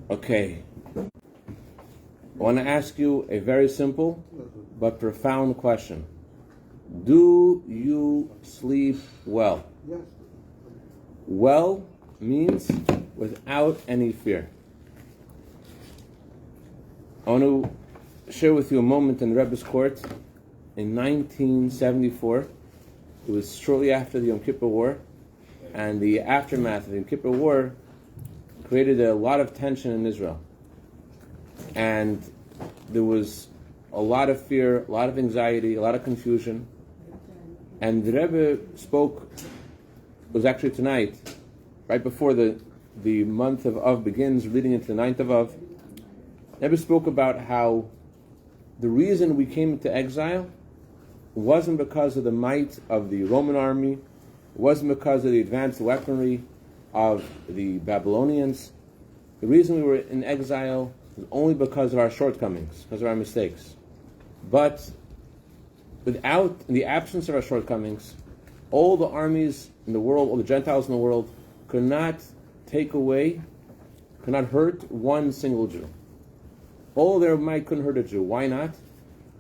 Okay. I want to ask you a very simple but profound question. Do you sleep well? Yes. Well means without any fear. I want to share with you a moment in the Rebbe's court in 1974. It was shortly after the Yom Kippur War, and the aftermath of the Yom Kippur War created a lot of tension in Israel. And there was a lot of fear, a lot of anxiety, a lot of confusion. And the Rebbe spoke, it was actually tonight, right before the month of Av begins, leading into the 9th of Av. The Rebbe spoke about how the reason we came into exile wasn't because of the might of the Roman army, it wasn't because of the advanced weaponry of the Babylonians. The reason we were in exile was only because of our shortcomings, because of our mistakes. But in the absence of our shortcomings, all the armies in the world, all the Gentiles in the world, could not hurt one single Jew. All their might couldn't hurt a Jew. Why not?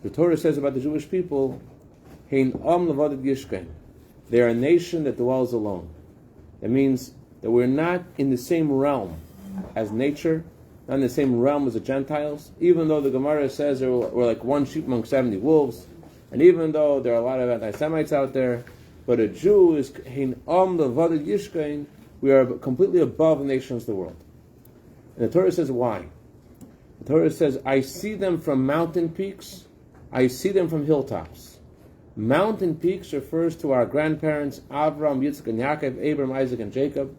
The Torah says about the Jewish people, Hein Am Levadet Yishkein. They are a nation that dwells alone. That means that we're not in the same realm as nature, not in the same realm as the Gentiles, even though the Gemara says we're like one sheep among 70 wolves, and even though there are a lot of anti-Semites out there, but a Jew is Hein Am Levadet Yishkein. We are completely above the nations of the world. And the Torah says why? The Torah says, I see them from mountain peaks, I see them from hilltops. Mountain peaks refers to our grandparents, Abraham, Yitzchak, and Yaakov, Abraham, Isaac, and Jacob.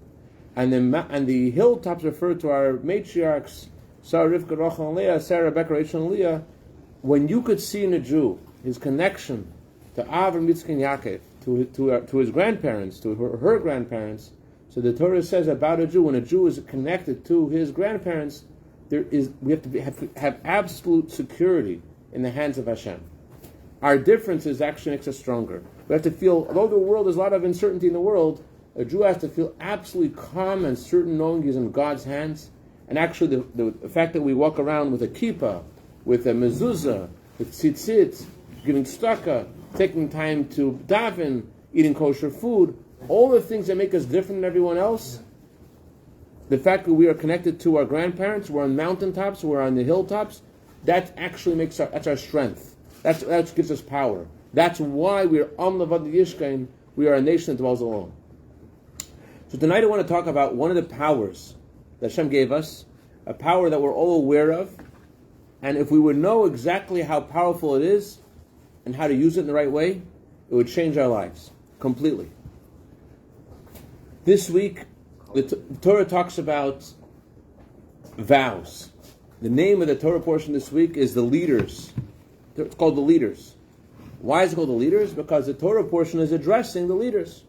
And the hilltops refer to our matriarchs, Sarah, Rivka, Rachel, and Leah, Sarah, Rebecca, Rachel, and Leah. When you could see in a Jew his connection to Abraham, Yitzchak, and Yaakov, to his grandparents, to her grandparents, so the Torah says about a Jew, when a Jew is connected to his grandparents, we have to have absolute security in the hands of Hashem. Our differences actually makes us stronger. We have to feel, although there's a lot of uncertainty in the world, a Jew has to feel absolutely calm and certain knowing he's in God's hands. And actually the fact that we walk around with a kippah, with a mezuzah, with tzitzit, giving tzedakah, taking time to daven, eating kosher food, all the things that make us different than everyone else, the fact that we are connected to our grandparents, we're on mountaintops, we're on the hilltops, that actually that's our strength. That gives us power. That's why we're Am Levadet Yishkein. We are a nation that dwells alone. So tonight I want to talk about one of the powers that Hashem gave us, a power that we're all aware of, and if we would know exactly how powerful it is and how to use it in the right way, it would change our lives completely. This week, the Torah talks about vows. The name of the Torah portion this week is the leaders. It's called the leaders. Why is it called the leaders? Because the Torah portion is addressing the leaders.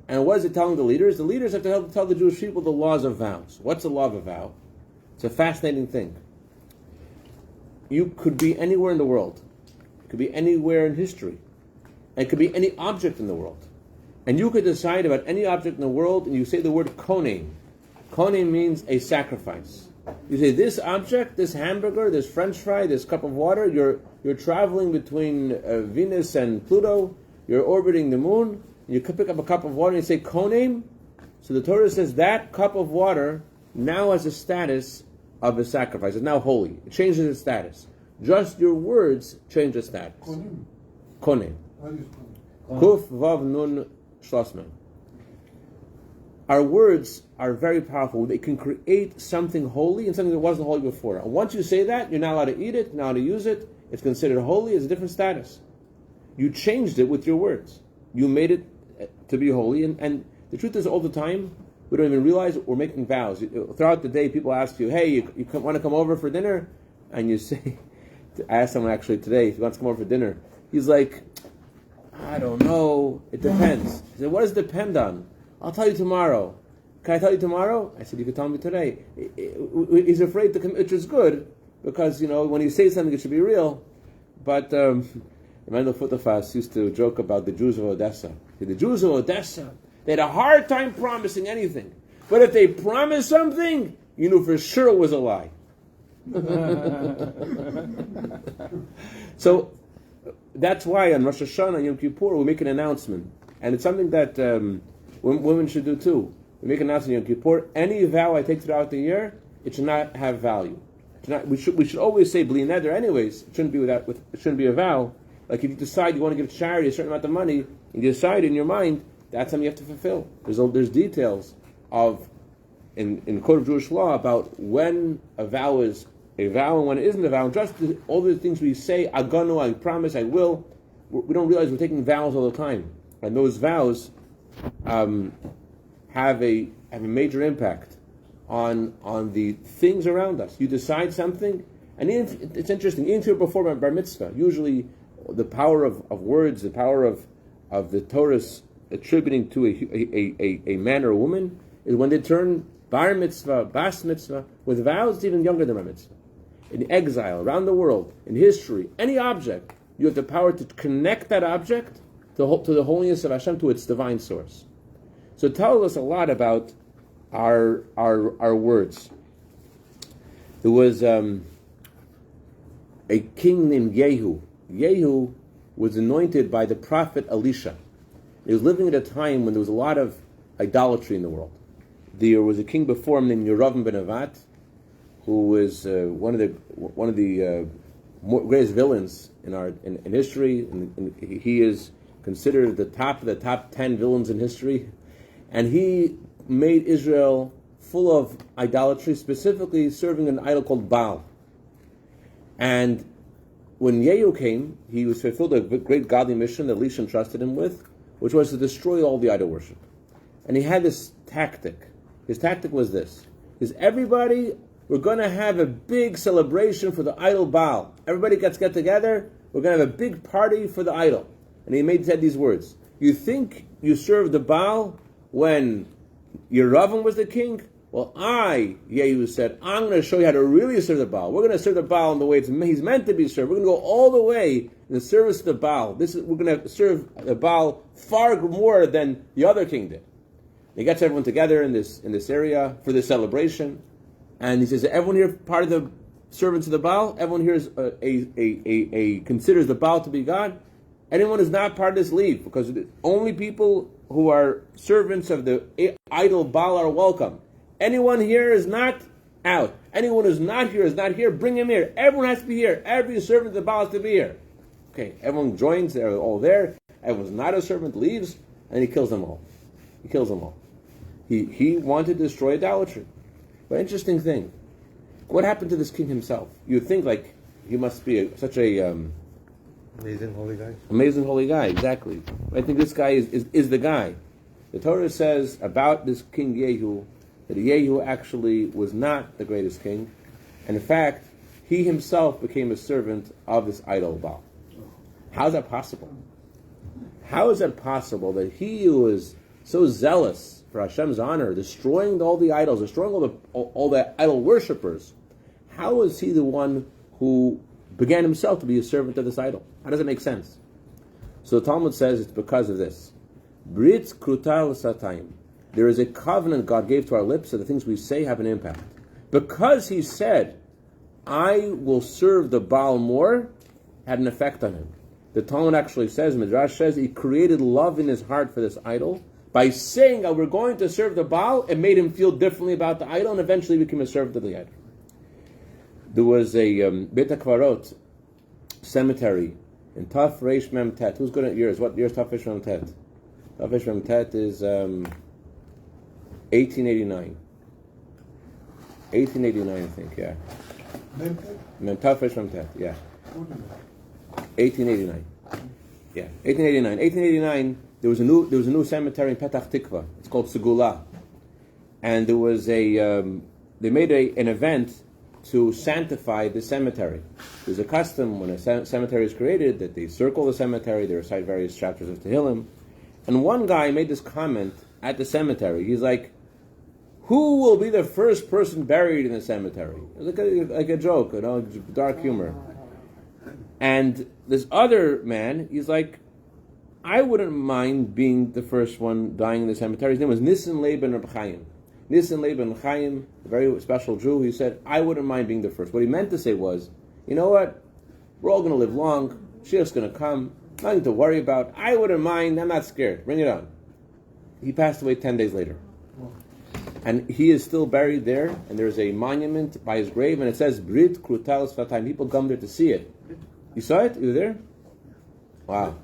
And what is it telling the leaders? The leaders have to tell the Jewish people the laws of vows. What's the law of a vow? It's a fascinating thing. You could be anywhere in the world. It could be anywhere in history. And it could be any object in the world. And you could decide about any object in the world and you say the word konim. Konim means a sacrifice. You say this object, this hamburger, this French fry, this cup of water, you're traveling between Venus and Pluto, you're orbiting the moon, you could pick up a cup of water and you say konim. So the Torah says that cup of water now has a status of a sacrifice. It's now holy. It changes its status. Just your words change its status. Konim. Kuf vav nun shlosman. Our words are very powerful. They can create something holy and something that wasn't holy before. And once you say that, you're not allowed to eat it, not allowed to use it. It's considered holy. It's a different status. You changed it with your words. You made it to be holy. And the truth is, all the time, we don't even realize we're making vows. Throughout the day, people ask you, hey, you want to come over for dinner? And you say, I asked someone actually today, if he wants to come over for dinner. He's like, I don't know. It depends. He said, what does it depend on? I'll tell you tomorrow. Can I tell you tomorrow? I said, you can tell me today. He's afraid to commit, which is good, because, when you say something, it should be real. But Emmanuel Futafas used to joke about the Jews of Odessa. The Jews of Odessa, they had a hard time promising anything. But if they promise something, You knew for sure it was a lie. So that's why on Rosh Hashanah, Yom Kippur, we make an announcement. And it's something that women should do too. We make an announcement on Yom Kippur. Any vow I take throughout the year, it should not have value. We should always say Bli Neder anyways. It shouldn't be it shouldn't be a vow. Like if you decide you want to give charity a certain amount of money, and you decide in your mind, that's something you have to fulfill. There's details in Code of Jewish law about when a vow is a vow and when it isn't a vow. And just all the things we say, Aganu, I promise, I will, we don't realize we're taking vows all the time. And those vows have a major impact on the things around us. You decide something, and it's interesting, even before bar mitzvah, usually the power of words, the power of the Torah's attributing to a man or a woman is when they turn bar mitzvah, bas mitzvah, with vows, it's even younger than bar mitzvah. In exile, around the world, in history, any object, you have the power to connect that object to the holiness of Hashem, to its divine source. So it tells us a lot about our words. There was a king named Yehu. Yehu was anointed by the prophet Elisha. He was living at a time when there was a lot of idolatry in the world. There was a king before him named Yerovam ben Nevat, who was one of the greatest villains in history. And he is considered the top of the top 10 villains in history. And he made Israel full of idolatry, specifically serving an idol called Baal. And when Yehu came, he was fulfilled a great godly mission that Elisha entrusted him with, which was to destroy all the idol worship. And he had this tactic. His tactic was this: everybody, we're going to have a big celebration for the idol Baal. Everybody get together. We're going to have a big party for the idol. And he said these words: you think you served the Baal when Yerovam was the king? Well, Yehu said, I'm going to show you how to really serve the Baal. We're going to serve the Baal in the way he's meant to be served. We're going to go all the way in the service of the Baal. We're going to serve the Baal far more than the other king did. He gets everyone together in this area for this celebration, and he says, everyone here part of the servants of the Baal? Everyone here is considers the Baal to be God? Anyone who's not part of this, leave, because only people who are servants of the idol Baal are welcome. Anyone here is not out. Anyone who's not here is not here. Bring him here. Everyone has to be here. Every servant of the Baal has to be here. Okay, everyone joins. They're all there. Everyone's not a servant, leaves, and he kills them all. He wanted to destroy idolatry. But interesting thing, what happened to this king himself? You'd think like he must be such a amazing holy guy. Amazing holy guy, exactly. I think this guy is the guy. The Torah says about this King Yehu that Yehu actually was not the greatest king, and in fact, he himself became a servant of this idol Baal. How is that possible? How is that possible that he who is so zealous for Hashem's honor, destroying all the idols, destroying all the idol worshippers, how is he the one who began himself to be a servant of this idol? How does it make sense? So the Talmud says it's because of this. Brit krutal satayim. There is a covenant God gave to our lips, so the things we say have an impact. Because he said, I will serve the Baal more, had an effect on him. The Talmud actually says, Midrash says, he created love in his heart for this idol. By saying, we're going to serve the Baal, it made him feel differently about the idol, and eventually became a servant of the idol. There was a Beit HaKvarot cemetery in Taf Reish Mem Tet. Who's good at years? What year is Taf Reish Mem Tet? Taf Reish Mem Tet is 1889. 1889, I think, yeah. Mem Taf Reish Mem Tet, yeah. 1889. Yeah, 1889. 1889, there was a new cemetery in Petach Tikva. It's called Segula. And there was they made an event to sanctify the cemetery. There's a custom when a cemetery is created that they circle the cemetery, they recite various chapters of Tehillim. And one guy made this comment at the cemetery. He's like, who will be the first person buried in the cemetery? Like a joke, dark humor. And this other man, he's like, I wouldn't mind being the first one dying in the cemetery. His name was Nissen Leben Reb Chaim. Nisan Leben Chaim, a very special Jew, he said, I wouldn't mind being the first. What he meant to say was, you know what? We're all going to live long. Mashiach's going to come. Nothing to worry about. I wouldn't mind. I'm not scared. Bring it on. He passed away 10 days later. And he is still buried there, and there's a monument by his grave, and it says, Brit Krutal Sfatayim. People come there to see it. You saw it? You were there? Wow.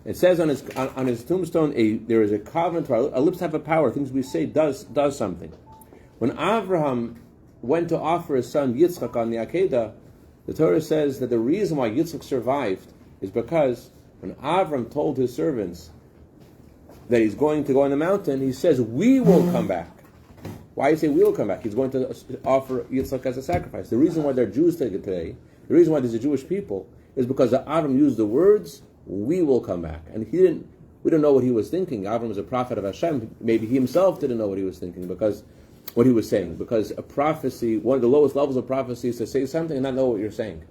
It says on his tombstone, there is a covenant. Our lips have a power. Things we say does something. When Avraham went to offer his son Yitzchak on the Akedah, the Torah says that the reason why Yitzchak survived is because when Avram told his servants that he's going to go on the mountain, he says, we will come back. Why do you say we will come back? He's going to offer Yitzchak as a sacrifice. The reason why there are Jews today, the reason why there's a Jewish people, is because Avram used the words, we will come back. And we don't know what he was thinking. Avram was a prophet of Hashem. Maybe he himself didn't know what he was thinking, because what he was saying. Because a prophecy, one of the lowest levels of prophecy is to say something and not know what you're saying.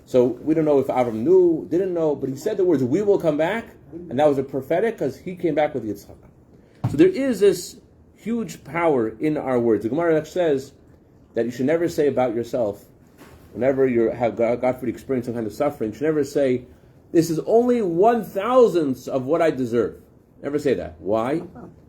So we don't know if Avram knew, didn't know, but he said the words, we will come back, and that was a prophetic because he came back with Yitzchak. So there is this huge power in our words. The Gemara says that you should never say about yourself, whenever you have God forbid experienced some kind of suffering, you should never say, this is only 1,000th of what I deserve. Never say that. Why?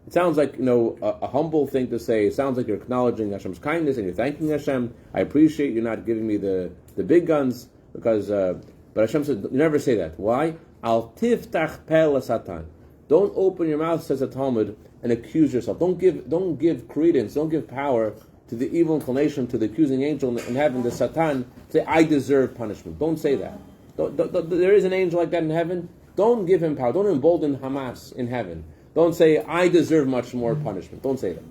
It sounds like a humble thing to say. It sounds like you're acknowledging Hashem's kindness and you're thanking Hashem. I appreciate you not giving me the big guns, because but Hashem said you never say that. Why? Al tiftach pel satan. Don't open your mouth, says the Talmud, and accuse yourself. Don't give credence. Don't give power to the evil inclination, to the accusing angel in heaven, the Satan. Say, I deserve punishment. Don't say that. There is an angel like that in heaven. Don't give him power. Don't embolden Hamas in heaven. Don't say, I deserve much more punishment. Don't say that.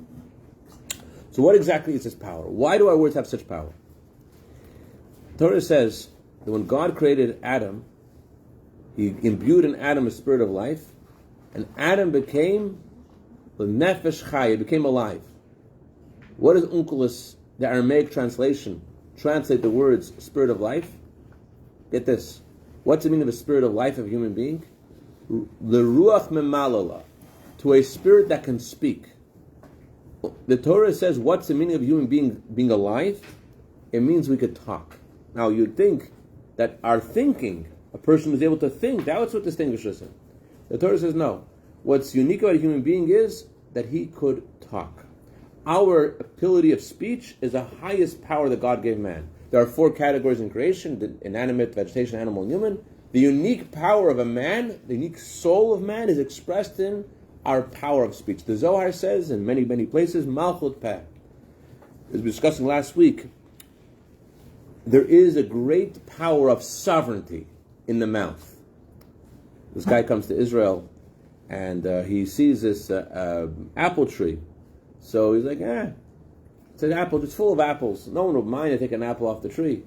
So what exactly is this power? Why do our words have such power? The Torah says that when God created Adam, he imbued in Adam a spirit of life, and Adam became the nefesh chaya, became alive. What does Unkelos, the Aramaic translation, translate the words spirit of life? Get this. What's the meaning of a spirit of life of a human being? The ruach memalala, to a spirit that can speak. The Torah says, what's the meaning of a human being alive? It means we could talk. Now you'd think that our thinking, a person who's able to think, that's what distinguishes him. The Torah says no. What's unique about a human being is that he could talk. Our ability of speech is the highest power that God gave man. There are 4 categories in creation: the inanimate, vegetation, animal, and human. The unique power of a man, the unique soul of man, is expressed in our power of speech. The Zohar says in many, many places, Malchut Peh. As we were discussing last week, there is a great power of sovereignty in the mouth. This guy comes to Israel, and he sees this apple tree. So he's like, it's an apple, it's full of apples. No one would mind to take an apple off the tree.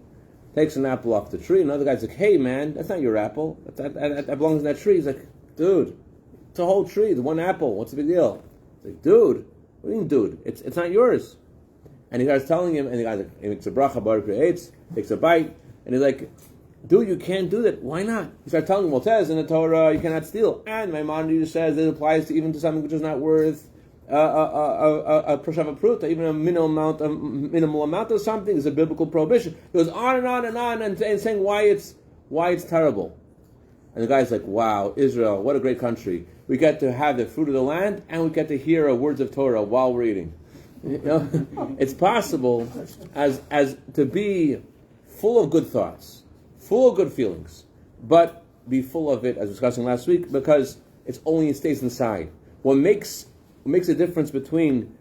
Takes an apple off the tree. Another guy's like, hey man, that's not your apple. That belongs in that tree. He's like, dude, it's a whole tree. It's one apple. What's the big deal? He's like, dude, what do you mean, dude? It's not yours. And he starts telling him, and the guy's like, he makes a bracha, baruch creates, takes a bite, and he's like, dude, you can't do that. Why not? He starts telling him, well, it says in the Torah, you cannot steal. And Maimonides says it applies even to something which is not worth a prashava pruta, even a minimal amount of something is a biblical prohibition. It goes on and on and on, and saying why it's terrible. And the guy's like, wow, Israel, what a great country. We get to have the fruit of the land, and we get to hear words of Torah while we're eating. It's possible as to be full of good thoughts, full of good feelings, but be full of it, as we were discussing last week, because it stays inside. What makes a difference between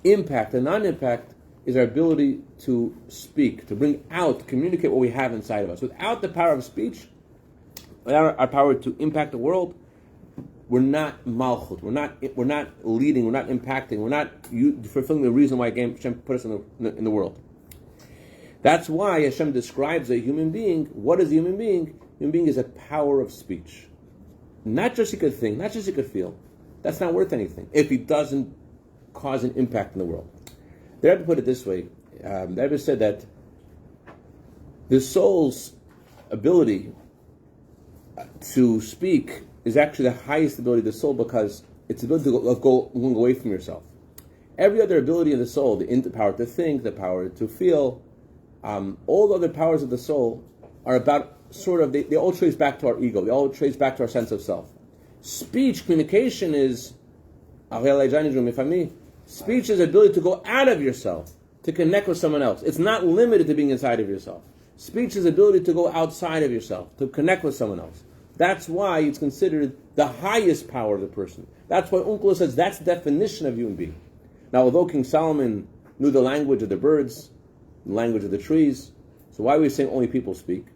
impact and non-impact is our ability to speak, to bring out, to communicate what we have inside of us. Without the power of speech, without our power to impact the world, we're not malchut. We're not leading. We're not impacting. We're not fulfilling the reason why Hashem put us in the world. That's why Hashem describes a human being. What is a human being? A human being is a power of speech. Not just he could think, not just he could feel. That's not worth anything if he doesn't cause an impact in the world. The Rabbi put it this way. The Rabbi said that the soul's ability to speak is actually the highest ability of the soul, because it's the ability to go away from yourself. Every other ability of the soul, the power to think, the power to feel, all the other powers of the soul are about they all trace back to our ego. They all trace back to our sense of self. Speech, communication is speech is the ability to go out of yourself, to connect with someone else. It's not limited to being inside of yourself. Speech is the ability to go outside of yourself, to connect with someone else. That's why it's considered the highest power of the person. That's why Uncle says that's the definition of human being. Now, although King Solomon knew the language of the birds, the language of the trees, so why are we saying only people speak?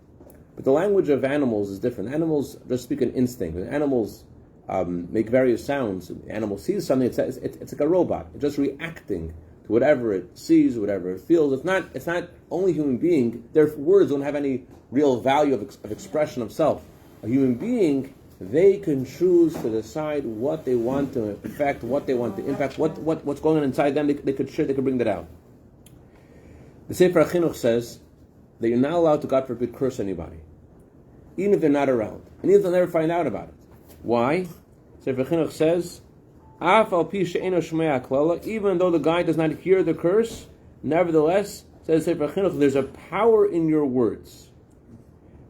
But the language of animals is different. Animals just speak an instinct. When animals make various sounds, the animal sees something, it's like a robot. It's just reacting to whatever it sees, whatever it feels. It's not only human being. Their words don't have any real value of expression of self. A human being, they can choose to decide what they want to affect, what they want to impact, what's going on inside them. They could share, they could bring that out. The Sefer HaChinuch says that you're not allowed to, God forbid, curse anybody, even if they're not around, and even if they'll never find out about it. Why? Sefer HaChinuch says, even though the guy does not hear the curse, nevertheless, says Sefer HaChinuch, there's a power in your words.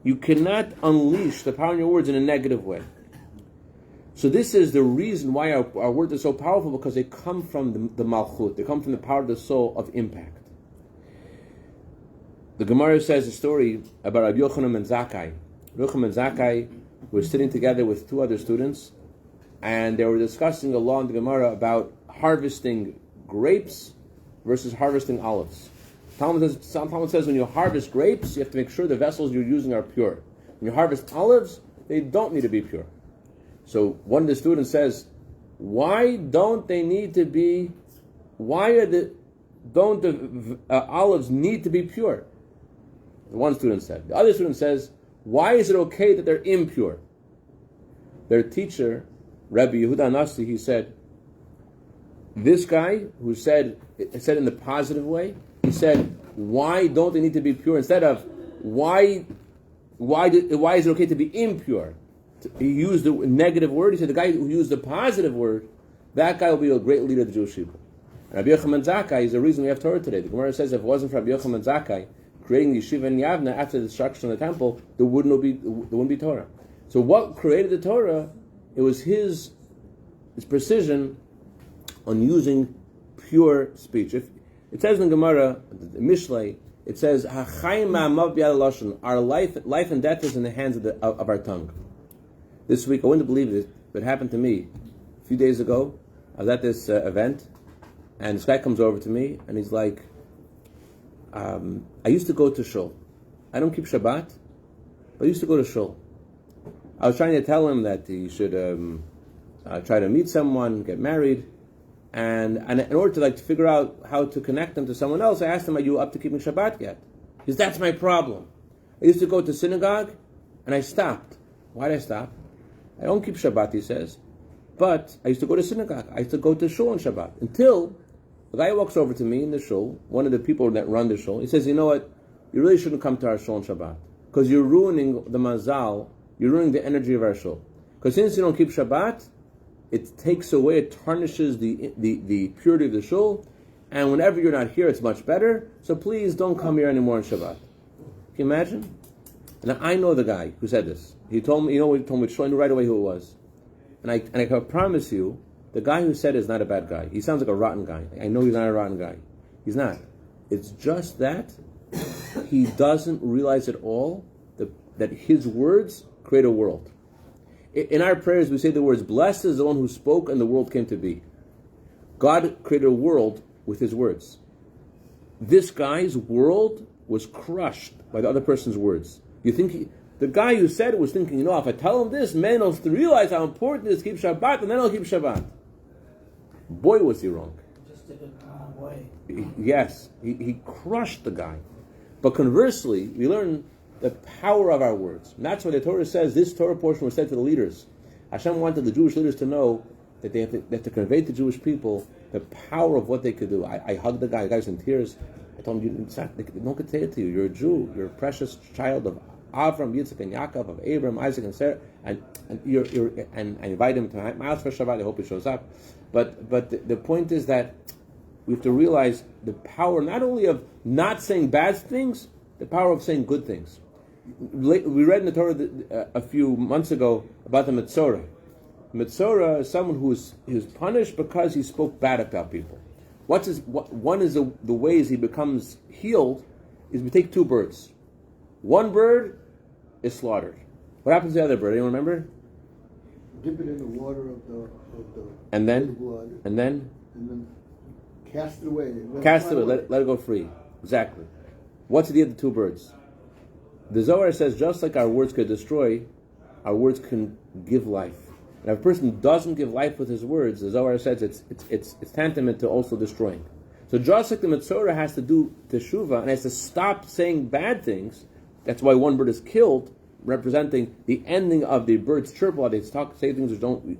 You cannot unleash the power in your words in a negative way. So this is the reason why our words are so powerful, because they come from the malchut, they come from the power of the soul of impact. The Gemara says a story about Rabbi Yochanan and Zakkai. Rabbi Yochanan and Zakkai were sitting together with two other students, and they were discussing along the Gemara about harvesting grapes versus harvesting olives. Talmud says when you harvest grapes, you have to make sure the vessels you're using are pure. When you harvest olives, they don't need to be pure. So one of the students says, why don't the olives need to be pure? One student said. The other student says, why is it okay that they're impure? Their teacher, Rabbi Yehuda Nasi, he said, this guy who said in the positive way, he said, why don't they need to be pure? Instead of, why is it okay to be impure? He used the negative word. He said the guy who used the positive word, that guy will be a great leader of the Jewish people. And Rabbi Yochanan Zakkai is the reason we have Torah today. The Gemara says if it wasn't for Rabbi Yochanan Zakkai creating the yeshiva in Yavna after the destruction of the temple, there wouldn't be Torah. So what created the Torah? It was his precision on using pure speech. If it says in Gemara, the Mishlei, it says, our life and death is in the hands of our tongue. This week, I wouldn't believe it, but it happened to me a few days ago. I was at this event, and this guy comes over to me, and he's like, I used to go to shul. I don't keep Shabbat, but I used to go to shul. I was trying to tell him that he should try to meet someone, get married, and in order to figure out how to connect them to someone else, I asked him, are you up to keeping Shabbat yet? He says, that's my problem. I used to go to synagogue, and I stopped. Why did I stop? I don't keep Shabbat, he says, but I used to go to synagogue. I used to go to shul on Shabbat. Until the guy walks over to me in the shul, one of the people that run the shul, he says, you know what, you really shouldn't come to our shul on Shabbat, because you're ruining the mazal, you're ruining the energy of our shul. Because since you don't keep Shabbat, it takes away, it tarnishes the purity of the shul, and whenever you're not here, it's much better, so please don't come here anymore on Shabbat. Can you imagine? And I know the guy who said this. He told me, he told me, I knew right away who it was. And I can promise you, the guy who said it is not a bad guy. He sounds like a rotten guy. I know he's not a rotten guy. He's not. It's just that he doesn't realize at all that his words create a world. In our prayers, we say the words, blessed is the one who spoke and the world came to be. God created a world with his words. This guy's world was crushed by the other person's words. You think the guy who said it was thinking, if I tell him this, man will realize how important it is to keep Shabbat, and then I'll keep Shabbat. Boy, was he wrong. Just did it the wrong way. Yes, he crushed the guy. But conversely, we learn the power of our words. And that's why the Torah says, this Torah portion was said to the leaders. Hashem wanted the Jewish leaders to know that they have to convey to Jewish people the power of what they could do. I hugged the guy was in tears. I told him, no one could say it to you. You're a Jew. You're a precious child of Avram, Yitzchak, and Yaakov, of Abraham, Isaac, and Sarah. And I invite him to my house for Shabbat. I hope he shows up. But the point is that we have to realize the power not only of not saying bad things, the power of saying good things. We read in the Torah a few months ago about the Metzora. Metzora is someone who is punished because he spoke bad about people. One is the ways he becomes healed is we take two birds. One bird is slaughtered. What happens to the other bird? Anyone remember? Dip it in the water of the And then? the blood, And then? cast it away. Cast it away. Let it go free. Exactly. What's the deal with the two birds? The Zohar says just like our words could destroy, our words can give life. And if a person doesn't give life with his words, the Zohar says it's tantamount to also destroying. So just like the Metzora has to do teshuvah and has to stop saying bad things, that's why one bird is killed, representing the ending of the bird's chirp while they say things that don't,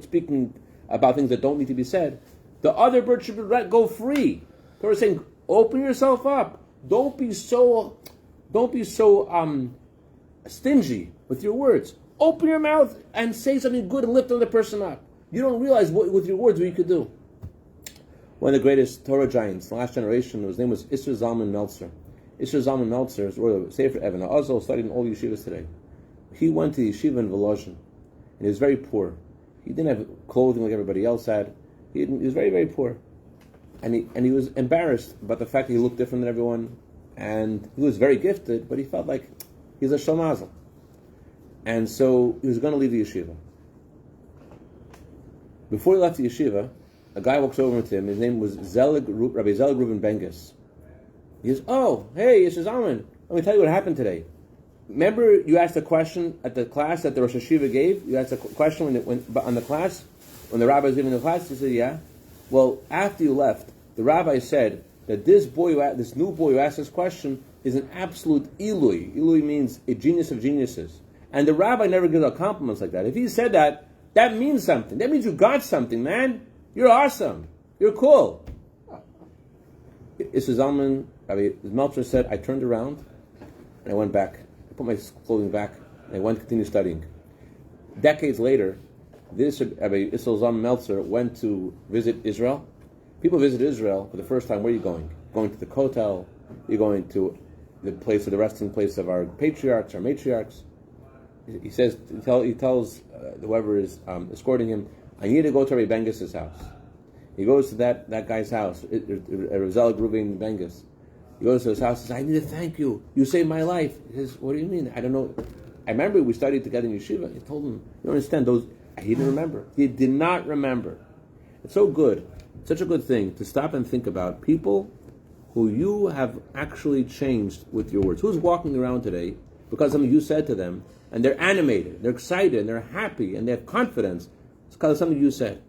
speaking about things that don't need to be said. The other bird should be let go free. Torah is saying, open yourself up. Don't be so stingy with your words. Open your mouth and say something good and lift another person up. You don't realize with your words what you could do. One of the greatest Torah giants, the last generation, his name was Isser Zalman Meltzer. Isser Zalman Meltzer is a Sefer Evan Azal, studied in all the yeshivas today. He went to the yeshiva in Volozhin, and he was very poor. He didn't have clothing like everybody else had. He was very, very poor. And he was embarrassed about the fact that he looked different than everyone, and he was very gifted, but he felt like he's a shalmazel. And so he was going to leave the yeshiva. Before he left the yeshiva, a guy walks over to him. His name was Rabbi Zelig Reuven Bengus. He says, "Oh, hey, Yeshua Zalman, let me tell you what happened today. Remember you asked a question at the class that the Rosh Hashiva gave? You asked a question on the class, when the rabbi was giving the class?" He said, "Yeah. Well, after you left, the rabbi said that this new boy who asked this question is an absolute Ilui. Ilui means a genius of geniuses. And the rabbi never gives out compliments like that. If he said that, that means something. That means you got something, man. You're awesome. You're cool." Isser Zalman, Rabbi Meltzer said, I turned around and I went back. I put my clothing back and I went to continue studying. Decades later, this Rabbi Isser Zalman Meltzer went to visit Israel. People visit Israel for the first time. Where are you going? Going to the Kotel. You're going to the resting place of our patriarchs, our matriarchs. He says, he tells whoever is escorting him, I need to go to Rabbi Bengus' house. He goes to that guy's house, Zelig Reuven Bengus. He goes to his house and says, I need to thank you. You saved my life. He says, what do you mean? I don't know. I remember we studied together in yeshiva. He told him, you don't understand, he didn't remember. He did not remember. It's so good, such a good thing to stop and think about people who you have actually changed with your words. Who's walking around today because something you said to them, and they're animated, they're excited, and they're happy, and they have confidence? It's because of something you said.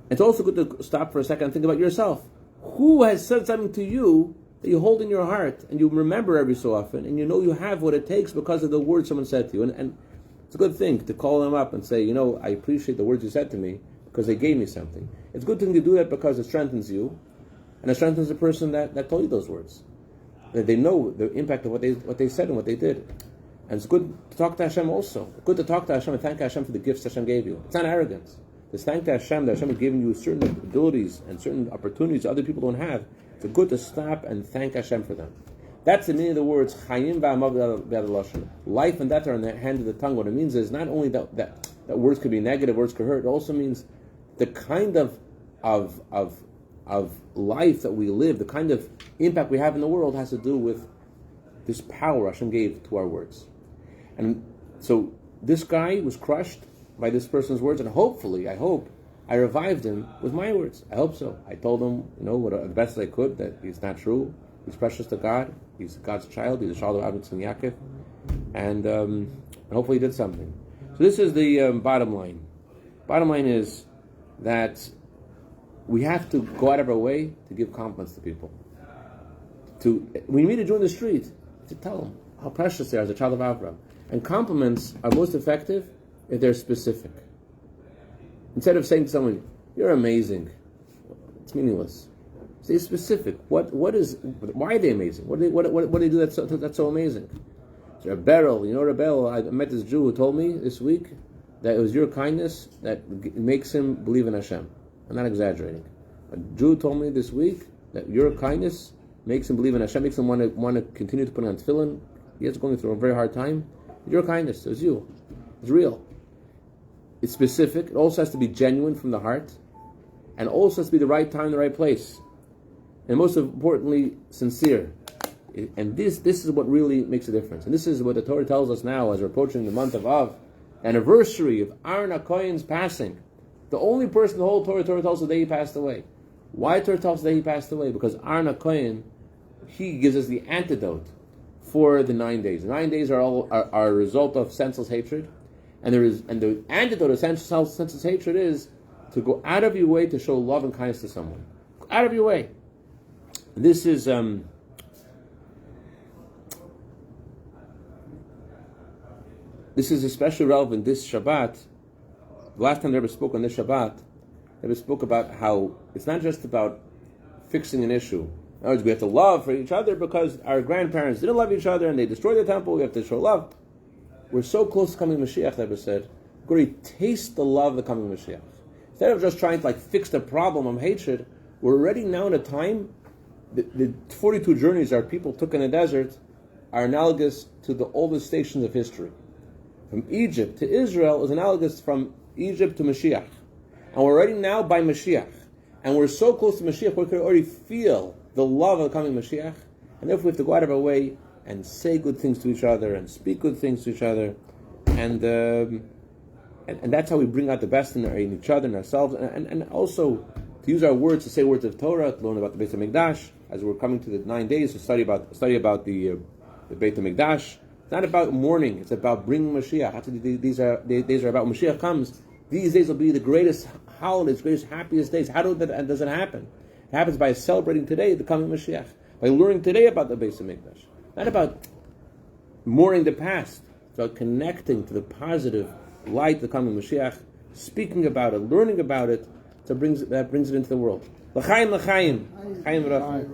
It's also good to stop for a second and think about yourself. Who has said something to you that you hold in your heart, and you remember every so often, and you know you have what it takes because of the words someone said to you? And it's a good thing to call them up and say, I appreciate the words you said to me because they gave me something. It's a good thing to do that because it strengthens you, and it strengthens the person that told you those words. That they know the impact of what they said and what they did. And it's good to talk to Hashem also. Good to talk to Hashem and thank Hashem for the gifts Hashem gave you. It's not arrogance. Just thank Hashem that Hashem has given you certain abilities and certain opportunities other people don't have. It's good to stop and thank Hashem for them. That's the meaning of the words Chayim v'amav b'yad lashon. Life and death are in the hand of the tongue. What it means is not only that words could be negative, words could hurt. It also means the kind of life that we live, the kind of impact we have in the world has to do with this power Hashem gave to our words. And so this guy was crushed by this person's words, and hopefully, I hope, I revived him with my words. I hope so. I told him, the best I could, that he's not true. He's precious to God. He's God's child. He's a child of Avraham Yitzchak and Yaakov. And hopefully he did something. So this is the bottom line. Bottom line is that we have to go out of our way to give compliments to people. When you meet a Jew in the street, to tell them how precious they are as a child of Avraham. And compliments are most effective if they're specific. Instead of saying to someone, "You're amazing," it's meaningless. Say specific. Why are they amazing? What do they do that's so amazing? So Rebel, Rebel, I met this Jew who told me this week that it was your kindness that makes him believe in Hashem. I'm not exaggerating. A Jew told me this week that your kindness makes him believe in Hashem, makes him want to continue to put on tefillin. He is going through a very hard time. Your kindness, it's you. It's real. It's specific. It also has to be genuine from the heart. And also has to be the right time, the right place. And most importantly, sincere. And this is what really makes a difference. And this is what the Torah tells us now as we're approaching the month of Av, anniversary of Aaron HaKohen's passing. The only person in the whole Torah tells us the day he passed away. Why Torah tells us the day he passed away? Because Aaron HaKohen, he gives us the antidote for the 9 days. The 9 days are a result of senseless hatred. And the antidote of senseless hatred is to go out of your way to show love and kindness to someone. Go out of your way. This is especially relevant this Shabbat. The last time the Rebbe spoke on this Shabbat, the Rebbe spoke about how it's not just about fixing an issue. In other words, we have to love for each other because our grandparents didn't love each other and they destroyed the temple. We have to show love. We're so close to coming Mashiach, the Rebbe said. We're going to taste the love of the coming Mashiach. Instead of just trying to fix the problem of hatred, we're already now in a time. The 42 journeys our people took in the desert are analogous to the oldest stations of history. From Egypt to Israel is analogous from Egypt to Mashiach. And we're already now by Mashiach. And we're so close to Mashiach, we can already feel the love of the coming Mashiach. And therefore we have to go out of our way and say good things to each other and speak good things to each other. And that's how we bring out the best in each other and ourselves. And also to use our words, to say words of Torah, to learn about the Beit HaMikdash, as we're coming to the 9 days to study about the Beit HaMikdash. It's not about mourning; it's about bringing Mashiach. These days are about when Mashiach comes. These days will be the greatest holidays, greatest happiest days. How does it happen? It happens by celebrating today the coming Mashiach, by learning today about the Beit HaMikdash. Not about mourning the past. It's about connecting to the positive light of the coming Mashiach, speaking about it, learning about it. That brings it into the world. L'chaim, l'chaim. Chaim v'rachim.